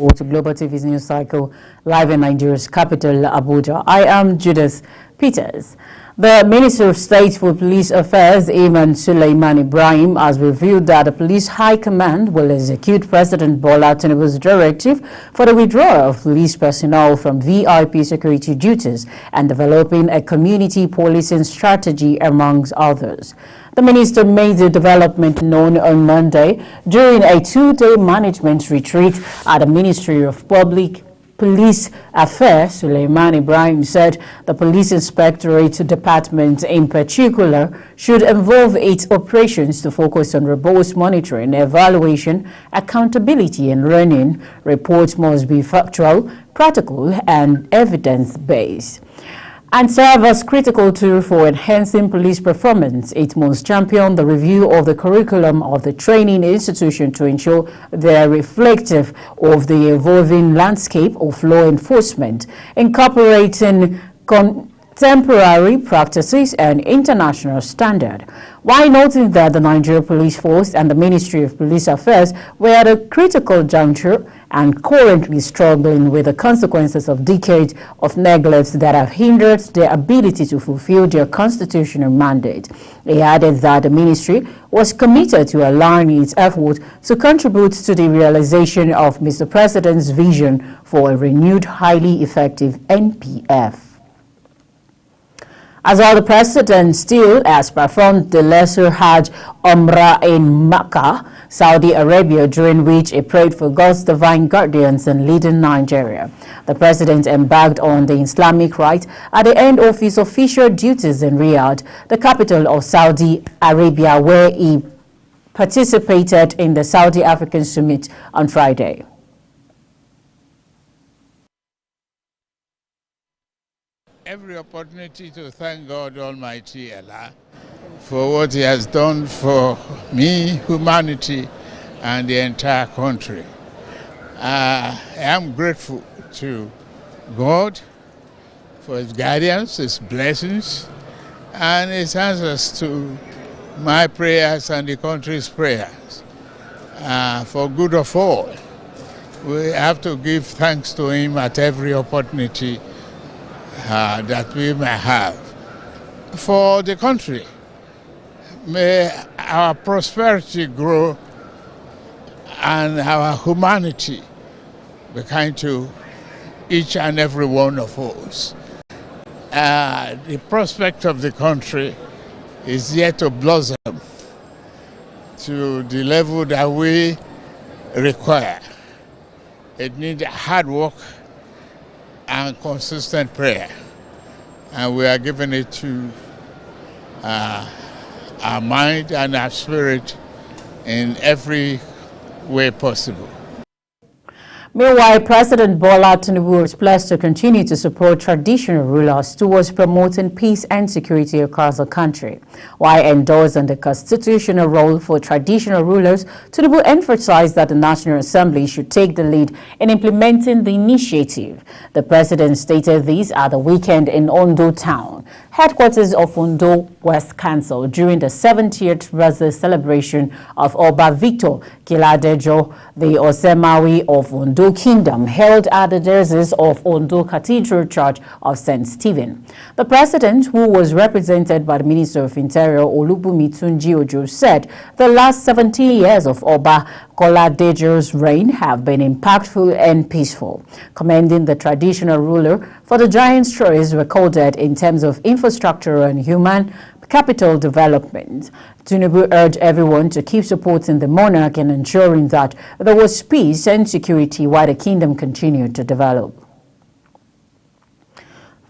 to Global TV's news cycle, live in Nigeria's capital, Abuja. I am Judith Peters. The Minister of State for Police Affairs, Ayman Suleiman Ibrahim, has revealed that the Police High Command will execute President Bola Tinubu's directive for the withdrawal of police personnel from VIP security duties and developing a community policing strategy, amongst others. The minister made the development known on Monday during a two-day management retreat at the Ministry of Public Police Affairs. Suleiman Ibrahim said the Police Inspectorate Department in particular should involve its operations to focus on robust monitoring, evaluation, accountability and learning. Reports must be factual, practical and evidence-based and serve as critical tool for enhancing police performance. It must champion the review of the curriculum of the training institution to ensure they are reflective of the evolving landscape of law enforcement, incorporating contemporary practices and international standard, while noting that the Nigeria Police Force and the Ministry of Police Affairs were at a critical juncture and currently struggling with the consequences of decades of neglect that have hindered their ability to fulfill their constitutional mandate. He added that the ministry was committed to allowing its efforts to contribute to the realization of Mr. President's vision for a renewed, highly effective NPF. As all the president still has performed the Lesser Hajj Umrah in Makkah, Saudi Arabia, during which he prayed for God's divine guardians and leading Nigeria. The president embarked on the Islamic rite at the end of his official duties in Riyadh, the capital of Saudi Arabia, where he participated in the Saudi African Summit on Friday. Every opportunity to thank God Almighty Allah for what He has done for me, humanity, and the entire country. I am grateful to God for His guidance, His blessings, and His answers to my prayers and the country's prayers for good of all. We have to give thanks to Him at every opportunity that we may have. For the country, may our prosperity grow and our humanity be kind to each and every one of us. The prospect of the country is yet to blossom to the level that we require. It needs hard work and consistent prayer, and we are giving it to our mind and our spirit in every way possible. Meanwhile, President Bola Tinubu is pledged to continue to support traditional rulers towards promoting peace and security across the country. While endorsing the constitutional role for traditional rulers, Tinubu emphasized that the National Assembly should take the lead in implementing the initiative. The president stated this at the weekend in Ondo Town, headquarters of Ondo West Council, during the 70th birthday celebration of Oba Victor Kiladejo, the Osemawi of Ondo Kingdom, held at the diocese of Ondo Cathedral Church of St. Stephen. The president, who was represented by the Minister of Interior Olubunmi Tunji Ojo, said the last 17 years of Oba Koladejo's reign have been impactful and peaceful, commending the traditional ruler for the giant strides recorded in terms of infrastructure and human capital development. Tinubu urged everyone to keep supporting the monarch and ensuring that there was peace and security while the kingdom continued to develop.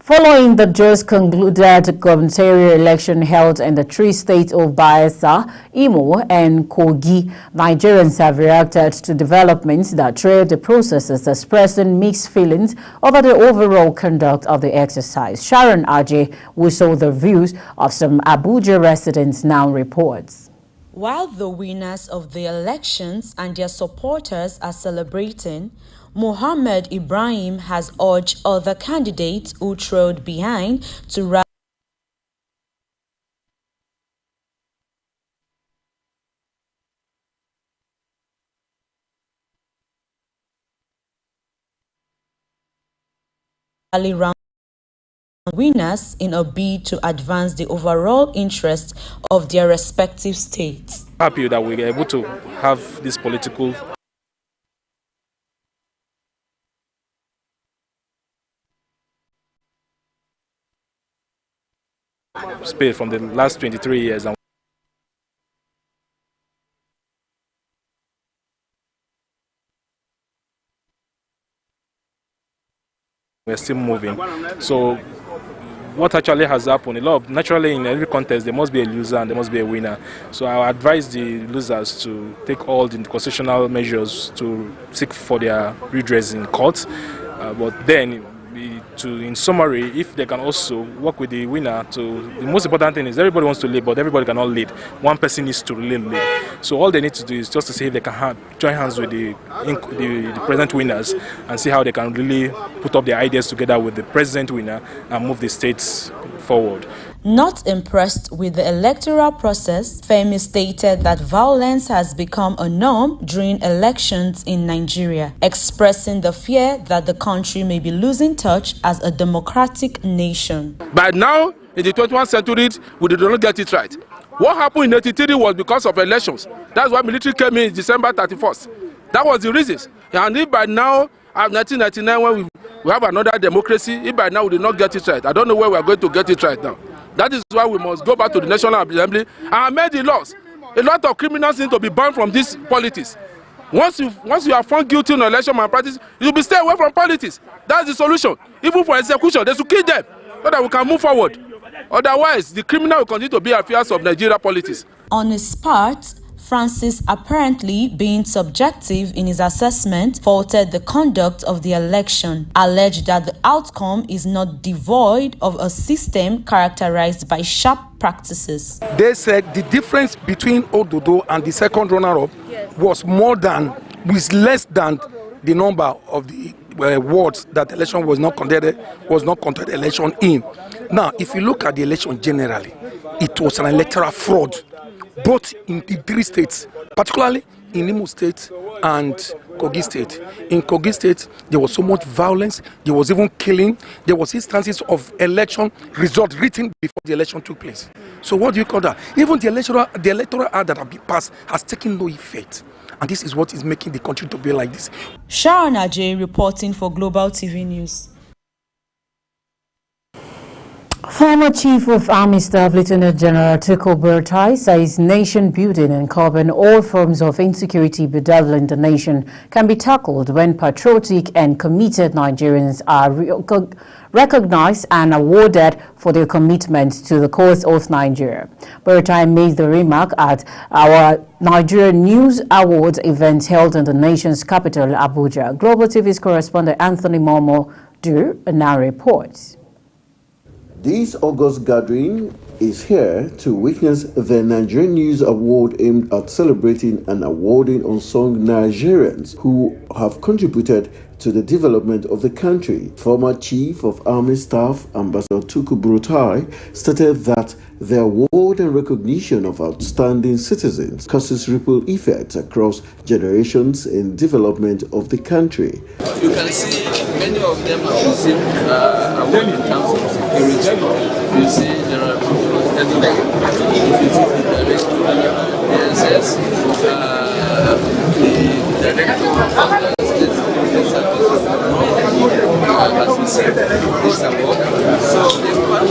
Following the just concluded gubernatorial election held in the three states of Bayelsa, Imo, and Kogi, Nigerians have reacted to developments that trailed the processes, expressing mixed feelings over the overall conduct of the exercise. Sharon Ajay, who saw the views of some Abuja residents, now reports. While the winners of the elections and their supporters are celebrating, Mohammed Ibrahim has urged other candidates who trailed behind to rally. rally round winners in a bid to advance the overall interest of their respective states. Happy that we're able to have this political space from the last 23 years. And we're still moving. So what actually has happened, naturally in every contest there must be a loser and there must be a winner. So I advise the losers to take all the constitutional measures to seek for their redress in court. But then, in summary, if they can also work with the winner, the most important thing is everybody wants to lead, but everybody cannot lead. One person needs to really lead. So all they need to do is just to see if they can join hands with the present winners and see how they can really put up their ideas together with the present winner and move the states forward. Not impressed with the electoral process, Femi stated that violence has become a norm during elections in Nigeria, expressing the fear that the country may be losing touch as a democratic nation. By now, in the 21st century, we did not get it right. What happened in 1983 was because of elections. That's why military came in December 31st. That was the reasons. And if by now, in 1999, when we have another democracy, if by now we did not get it right, I don't know where we are going to get it right now. That is why we must go back to the National Assembly and amend the laws. A lot of criminals need to be banned from this politics. Once you are found guilty in election malpractice, you will be stay away from politics. That's the solution. Even for execution, they should kill them so that we can move forward. Otherwise, the criminal will continue to be affairs of Nigeria politics. On his part, Francis, apparently being subjective in his assessment, faulted the conduct of the election, alleged that the outcome is not devoid of a system characterized by sharp practices. They said the difference between Ododo and the second runner-up was less than the number of the wards that the election was not conducted election in. Now, if you look at the election generally, it was an electoral fraud, both in the three states, particularly in Imo State and Kogi State. In Kogi State, there was so much violence, there was even killing, there was instances of election result written before the election took place. So what do you call that? Even the electoral act that have been passed has taken no effect. And this is what is making the country to be like this. Sharon Ajay reporting for Global TV News. Former Chief of Army Staff Lieutenant General Tukur Buratai says nation building and curbing all forms of insecurity bedeviling the nation can be tackled when patriotic and committed Nigerians are recognized and awarded for their commitment to the cause of Nigeria. Buratai made the remark at our Nigeria News Awards event held in the nation's capital, Abuja. Global TV's correspondent Anthony Momo now reports. This August gathering is here to witness the Nigerian News Award aimed at celebrating and awarding unsung Nigerians who have contributed to the development of the country. Former Chief of Army Staff Ambassador Tukur Buratai stated that the award and recognition of outstanding citizens causes ripple effects across generations in development of the country. You can see many of them have received award in terms of security. You see there are people standing there, you see the director, the SS, the director of has received this award. So this one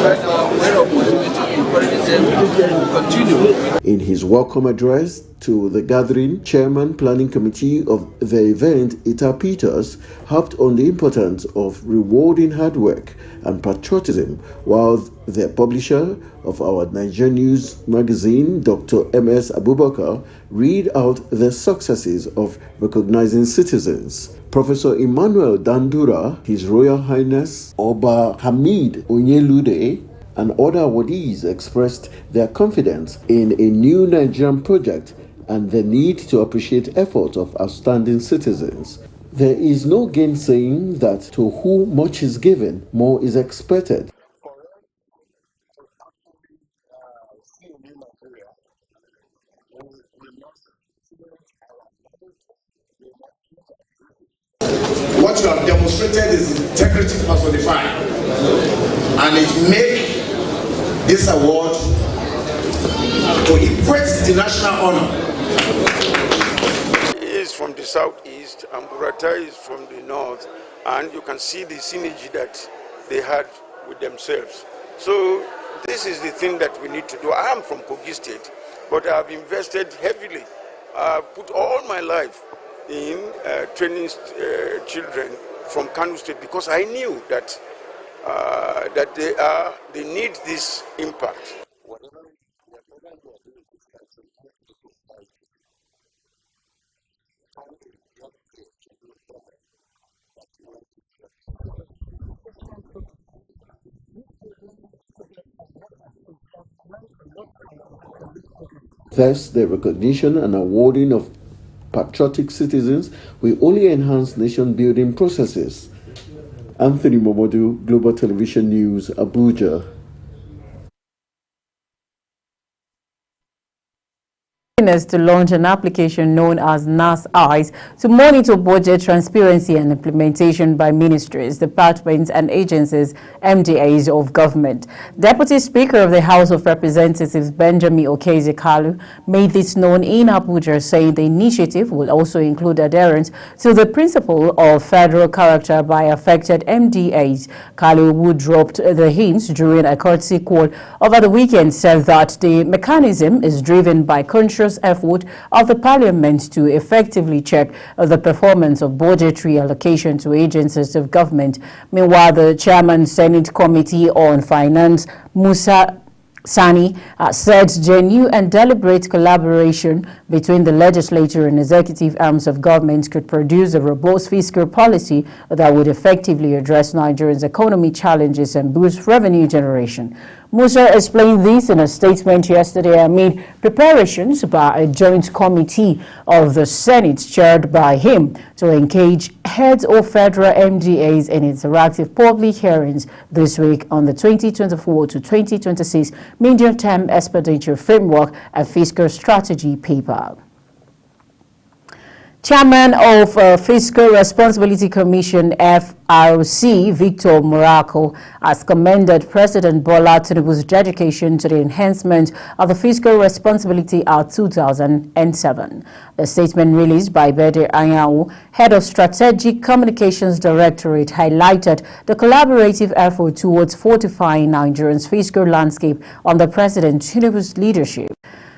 very opportunity to encourage them to continue. In his welcome address to the gathering, Chairman Planning Committee of the event, Ita Peters, harped on the importance of rewarding hard work and patriotism, while the publisher of our Nigerian News magazine, Dr. M.S. Abubakar, read out the successes of recognizing citizens. Professor Emmanuel Dandura, His Royal Highness Oba Hamid Onyelude, and other awardees expressed their confidence in a new Nigerian project and the need to appreciate efforts of outstanding citizens. There is no gainsaying that to whom much is given, more is expected. What what you have demonstrated is integrity personified, and it make this award to equate the national honor. He is from the southeast and Buratai is from the north, and you can see the synergy that they had with themselves. So this is the thing that we need to do. I am from Kogi State, but I have invested heavily. I've put all my life in training children from Kano State because I knew that they need this impact. Thus, the recognition and awarding of patriotic citizens will only enhance nation-building processes. Anthony Momodu, Global Television News, Abuja. To launch an application known as NAS Eyes to monitor budget transparency and implementation by ministries, departments and agencies, MDAs of government. Deputy Speaker of the House of Representatives Benjamin Okezi-Kalu made this known in Abuja, saying the initiative will also include adherence to the principle of federal character by affected MDAs. Kalu, who dropped the hints during a courtesy call over the weekend, said that the mechanism is driven by conscious effort of the Parliament to effectively check the performance of budgetary allocation to agencies of government. Meanwhile, the Chairman Senate Committee on Finance, Musa Sani, said genuine and deliberate collaboration between the legislature and executive arms of government could produce a robust fiscal policy that would effectively address Nigeria's economic challenges and boost revenue generation. Musa explained this in a statement yesterday amid preparations by a joint committee of the Senate chaired by him to engage heads of federal MDAs in interactive public hearings this week on the 2024 to 2026 medium-term expenditure framework and fiscal strategy paper. Chairman of Fiscal Responsibility Commission, FRC, Victor Morocco, has commended President Bola Tinubu's dedication to the enhancement of the Fiscal Responsibility Act 2007. The statement released by Bede Anyao, head of Strategic Communications Directorate, highlighted the collaborative effort towards fortifying Nigeria's fiscal landscape under President Tinubu's leadership.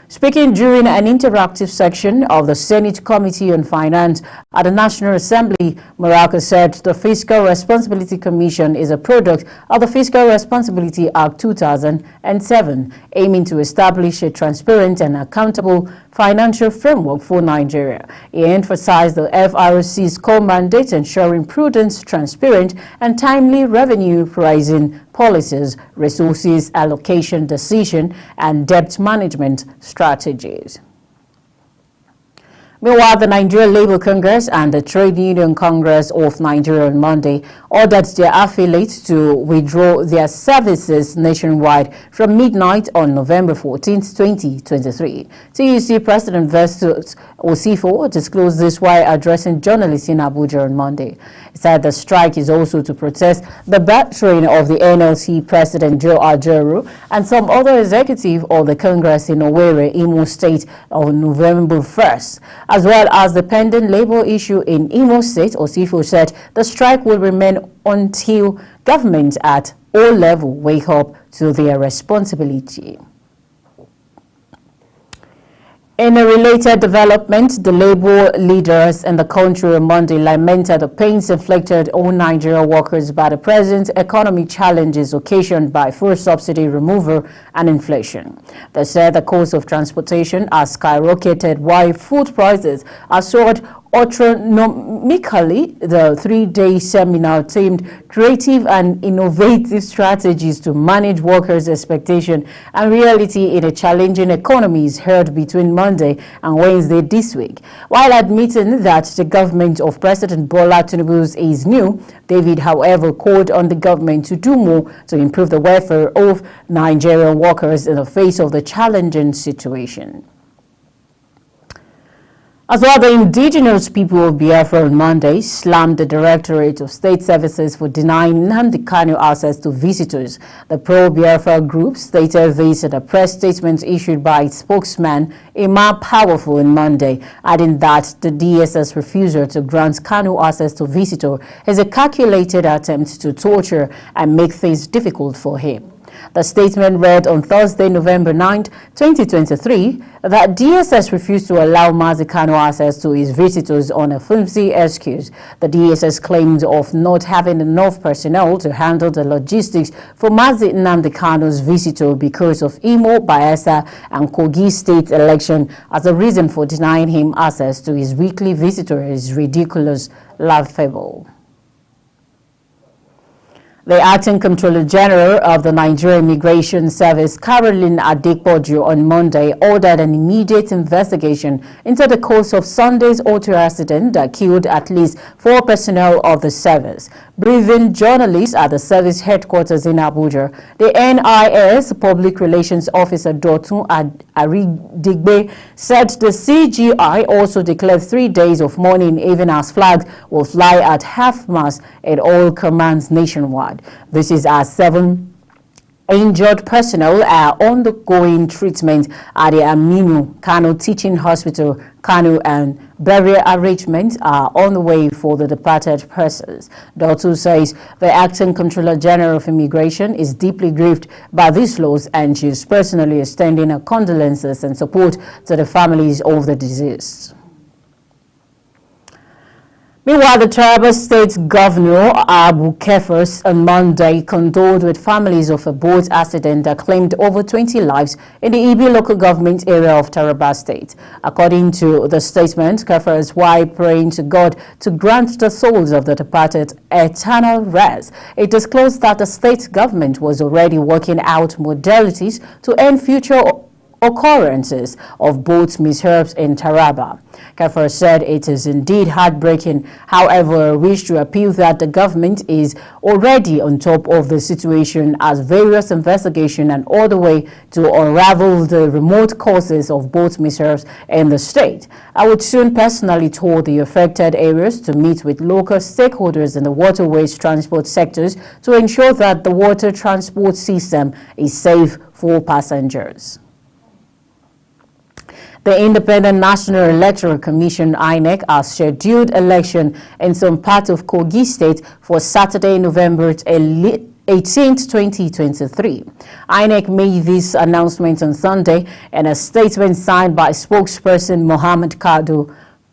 Speaking during an interactive section of the Senate Committee on Finance at the National Assembly, Morocco said the Fiscal Responsibility Commission is a product of the Fiscal Responsibility Act 2007, aiming to establish a transparent and accountable financial framework for Nigeria. He emphasized the FRC's core mandate ensuring prudent, transparent, and timely revenue pricing policies, resources allocation decision, and debt management strategies. Meanwhile, the Nigeria Labour Congress and the Trade Union Congress of Nigeria on Monday ordered their affiliates to withdraw their services nationwide from midnight on November 14, 2023. TUC President Festus Osifo disclosed this while addressing journalists in Abuja on Monday. He said the strike is also to protest the battering of the NLC President Joe Ajaero and some other executive of the Congress in Owerri, Imo State on November 1st. As well as the pending labor issue in Imo State, Osifo said the strike will remain until government at all levels wake up to their responsibility. In a related development, the labor leaders in the country on Monday lamented the pains inflicted on Nigerian workers by the present economic challenges occasioned by fuel subsidy removal and inflation. They said the cost of transportation has skyrocketed while food prices are soared astronomically. The three-day seminar themed creative and innovative strategies to manage workers' expectation and reality in a challenging economy is held between Monday and Wednesday this week. While admitting that the government of President Bola Tinubu is new, David, however, called on the government to do more to improve the welfare of Nigerian workers in the face of the challenging situation. As well, the indigenous people of Biafra on Monday slammed the Directorate of State Services for denying Nnamdi Kanu access to visitors. The pro-Biafra group stated this in a press statement issued by its spokesman, Imam Powerful, on Monday, adding that the DSS refusal to grant Kanu access to visitors is a calculated attempt to torture and make things difficult for him. The statement read on Thursday, November 9, 2023, that DSS refused to allow Mazi Kanu access to his visitors on a flimsy excuse. The DSS claimed of not having enough personnel to handle the logistics for Mazi Nnamdi Kanu's visitor because of Imo, Bayelsa, and Kogi state election as a reason for denying him access to his weekly visitor is ridiculous, laughable. The Acting Comptroller General of the Nigerian Immigration Service, Caroline Adekpoju, on Monday ordered an immediate investigation into the cause of Sunday's auto accident that killed at least 4 personnel of the service. Briefing journalists at the service headquarters in Abuja, the NIS Public Relations Officer Dotun Aridigbe said the CGI also declared 3 days of mourning even as flags will fly at half-mast at all commands nationwide. This is as 7 injured personnel are undergoing treatment at the Aminu Kano Teaching Hospital, Kano, and burial arrangements are on the way for the departed persons. Dotun says the Acting Comptroller General of Immigration is deeply grieved by this loss and she is personally extending her condolences and support to the families of the deceased. Meanwhile, the Taraba State Governor Abu Kefas on Monday condoled with families of a boat accident that claimed over 20 lives in the Ibi local government area of Taraba State. According to the statement, Kefas, while praying to God to grant the souls of the departed eternal rest, it disclosed that the state government was already working out modalities to end future occurrences of boat mishaps in Taraba. Kefas said it is indeed heartbreaking. However, wish to appeal that the government is already on top of the situation as various investigations and all the way to unravel the remote causes of boat mishaps in the state. I would soon personally tour the affected areas to meet with local stakeholders in the waterways transport sectors to ensure that the water transport system is safe for passengers. The Independent National Electoral Commission, INEC, has scheduled election in some part of Kogi State for Saturday, November 18, 2023. INEC made this announcement on Sunday in a statement signed by spokesperson Mohammed Kadu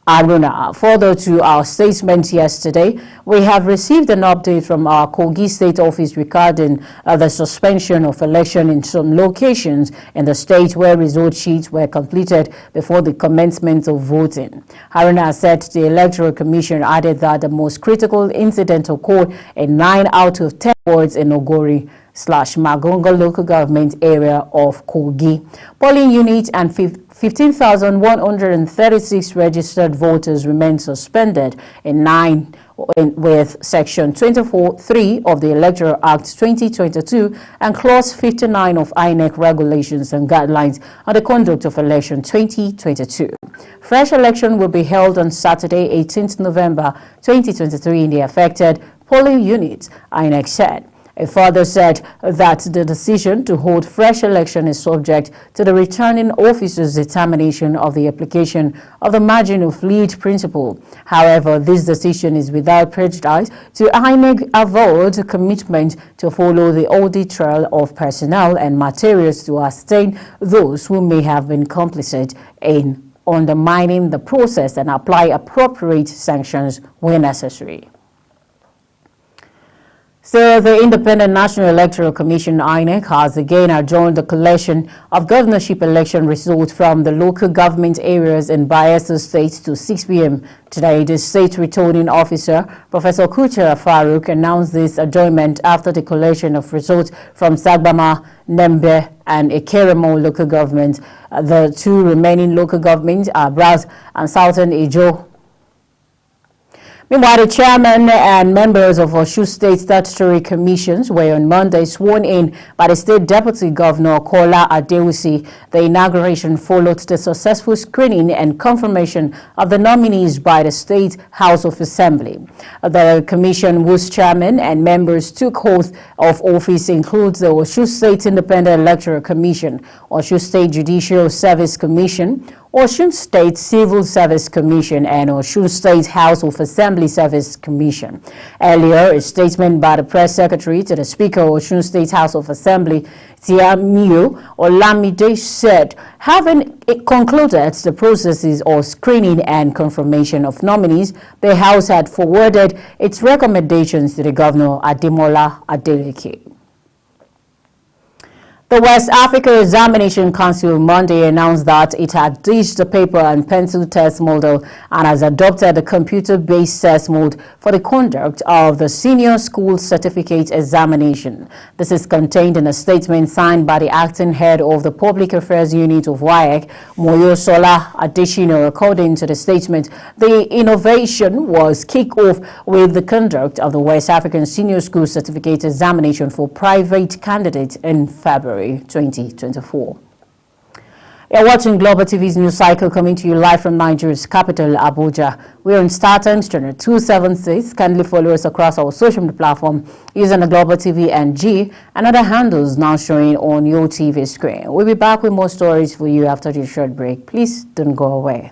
Aruna. Further to our statement yesterday, we have received an update from our Kogi State office regarding the suspension of election in some locations in the state where result sheets were completed before the commencement of voting. Haruna said the Electoral Commission added that the most critical incident occurred in 9 out of 10 wards in Ogori/Magonga local government area of Kogi. Polling units and 15,136 registered voters remain suspended in 9 with Section 24(3) of the Electoral Act 2022 and Clause 59 of INEC Regulations and Guidelines on the Conduct of Election 2022. Fresh election will be held on Saturday, 18th November 2023 in the affected polling units, INEC said. It further said that the decision to hold fresh election is subject to the returning officer's determination of the application of the margin of lead principle. However, this decision is without prejudice to INEC avowed commitment to follow the audit trail of personnel and materials to abstain those who may have been complicit in undermining the process and apply appropriate sanctions where necessary. So the Independent National Electoral Commission, INEC, has again adjourned the collection of governorship election results from the local government areas in Bayelsa State to 6 p.m. today. The state returning officer, Professor Kuchera Farouk, announced this adjournment after the collation of results from Sagbama, Nembe, and Ekeremo local governments. The 2 remaining local governments are Braz and Southern Ijo. Meanwhile, the chairman and members of Osun State Statutory Commissions were on Monday sworn in by the State Deputy Governor Kola Adewusi. The inauguration followed the successful screening and confirmation of the nominees by the State House of Assembly. The commission, whose chairman and members took oath of office, includes the Osun State Independent Electoral Commission, Osun State Judicial Service Commission, Osun State Civil Service Commission, and Osun State House of Assembly Service Commission. Earlier, a statement by the press secretary to the Speaker of Osun State House of Assembly, Tiamiyo Olamide, said, having concluded the processes of screening and confirmation of nominees, the House had forwarded its recommendations to the Governor Ademola Adeleke. The West Africa Examination Council Monday announced that it had ditched the paper and pencil test model and has adopted the computer-based test mode for the conduct of the Senior School Certificate Examination. This is contained in a statement signed by the acting head of the Public Affairs Unit of WAEC, Moyosola Adeshina. According to the statement, the innovation was kicked off with the conduct of the West African Senior School Certificate Examination for private candidates in February 2024. You're watching Global TV's news cycle, coming to you live from Nigeria's capital, Abuja. We're on Star Times channel 276. Kindly follow us across our social media platform using the Global TV NG and other handles now showing on your TV screen. We'll be back with more stories for you after this short break. Please don't go away.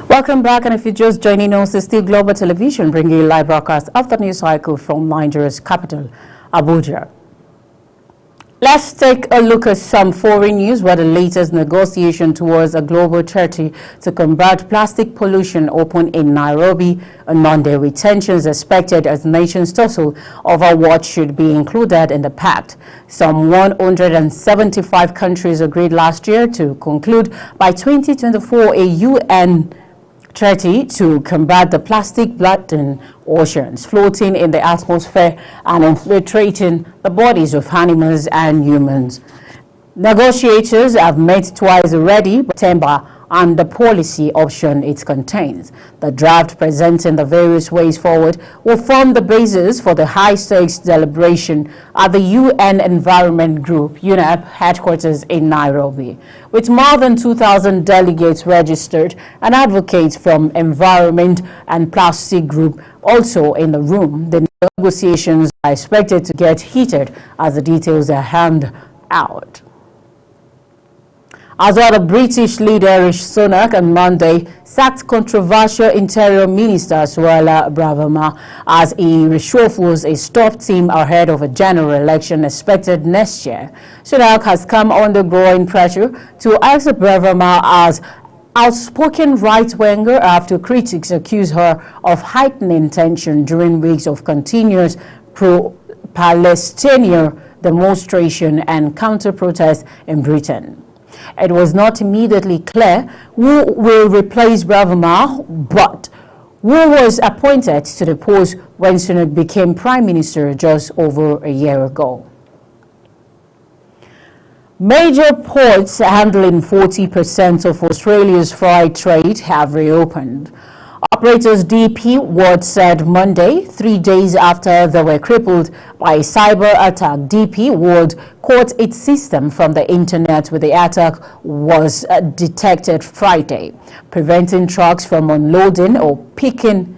Welcome back, and if you're just joining us, it's still Global Television bringing you live broadcast of the news cycle from Nigeria's capital, Abuja. Let's take a look at some foreign news where the latest negotiation towards a global treaty to combat plastic pollution opened in Nairobi on Monday, with tensions expected as nations tussle over what should be included in the pact. Some 175 countries agreed last year to conclude by 2024 a UN treaty to combat the plastic blooding oceans floating in the atmosphere and infiltrating the bodies of animals and humans. Negotiators have met twice already, but September, and the policy option it contains. The draft presenting the various ways forward will form the basis for the high-stakes deliberation at the UN Environment Group, UNEP, headquarters in Nairobi. With more than 2,000 delegates registered and advocates from Environment and Plastic Group also in the room, the negotiations are expected to get heated as the details are hammered out. As well, the British leader Rishi Sunak on Monday sacked controversial Interior Minister Suella Braverman as he reshuffles a stop team ahead of a general election expected next year. Sunak has come under growing pressure to exit Braverman as outspoken right-winger after critics accuse her of heightening tension during weeks of continuous pro-Palestinian demonstration and counter-protests in Britain. It was not immediately clear who will replace Braverman, but who was appointed to the post when Sunak became Prime Minister just over a year ago. Major ports handling 40% of Australia's freight trade have reopened. Operators DP World said Monday, 3 days after they were crippled by a cyber attack. DP World caught its system from the internet with the attack was detected Friday, preventing trucks from unloading or picking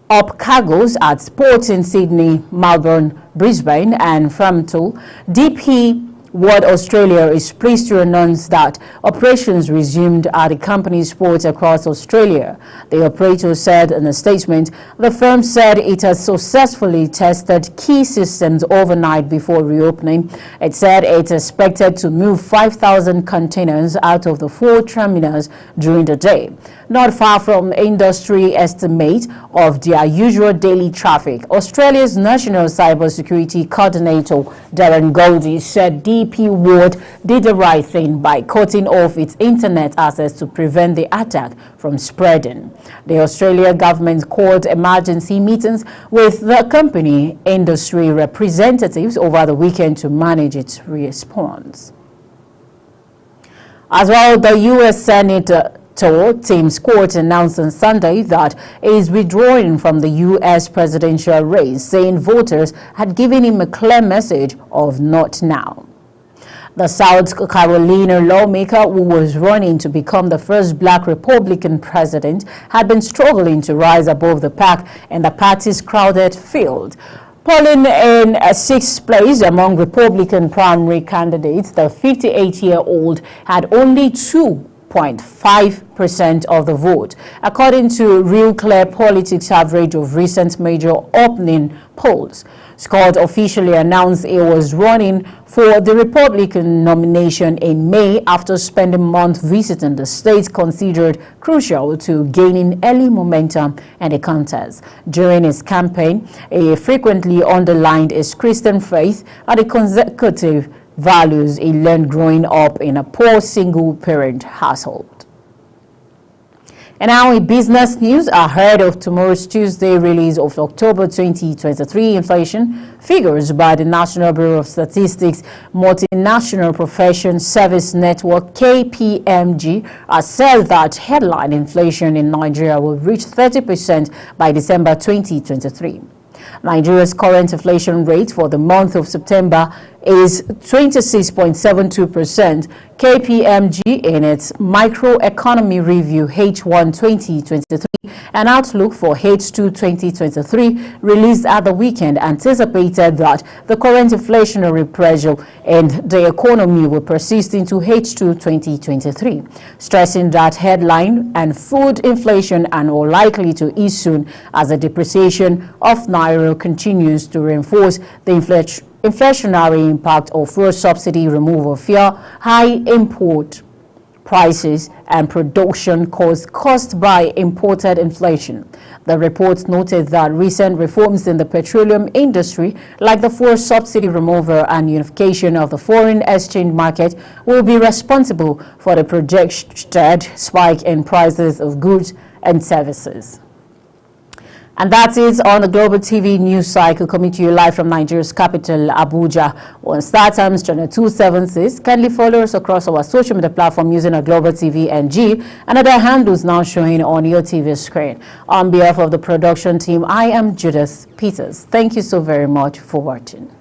up cargoes at ports in Sydney, Melbourne, Brisbane and Fremantle. DP World Australia is pleased to announce that operations resumed at the company's ports across Australia. The operator said in a statement, the firm said it has successfully tested key systems overnight before reopening. It said it expected to move 5,000 containers out of the 4 terminals during the day, not far from industry estimate of their usual daily traffic. Australia's National Cybersecurity Coordinator, Darren Goldie, said DP World did the right thing by cutting off its internet access to prevent the attack from spreading. The Australian government called emergency meetings with the company industry representatives over the weekend to manage its response. As well, the U.S. Senate Tim Scott announced on Sunday that he is withdrawing from the U.S. presidential race, saying voters had given him a clear message of not now. The South Carolina lawmaker, who was running to become the first black Republican president, had been struggling to rise above the pack in the party's crowded field. Polling in 6th place among Republican primary candidates, the 58-year-old had only 2.5% of the vote, according to Real Clear Politics average of recent major opening polls. Scott officially announced he was running for the Republican nomination in May after spending months visiting the states considered crucial to gaining early momentum in the contest. During his campaign, he frequently underlined his Christian faith and the conservative values he learned growing up in a poor single-parent household. And now in business news, ahead of tomorrow's Tuesday release of October 2023 inflation figures by the National Bureau of Statistics Multinational Profession Service Network KPMG has said that headline inflation in Nigeria will reach 30% by December 2023. Nigeria's current inflation rate for the month of September is 26.72%. KPMG, in its Microeconomy Review H1 2023 and Outlook for H2 2023 released at the weekend, anticipated that the current inflationary pressure in the economy will persist into H2 2023, stressing that headline and food inflation are more likely to ease soon as the depreciation of Naira continues to reinforce the inflationary impact of fuel subsidy removal, fear high import prices and production costs caused by imported inflation. The report noted that recent reforms in the petroleum industry, like the fuel subsidy removal and unification of the foreign exchange market, will be responsible for the projected spike in prices of goods and services. And that's it on the Global TV News Cycle, coming to you live from Nigeria's capital, Abuja. On StarTimes channel 276. Kindly follow us across our social media platform using our Global TV NG and other handles now showing on your TV screen. On behalf of the production team, I am Judith Peters. Thank you so very much for watching.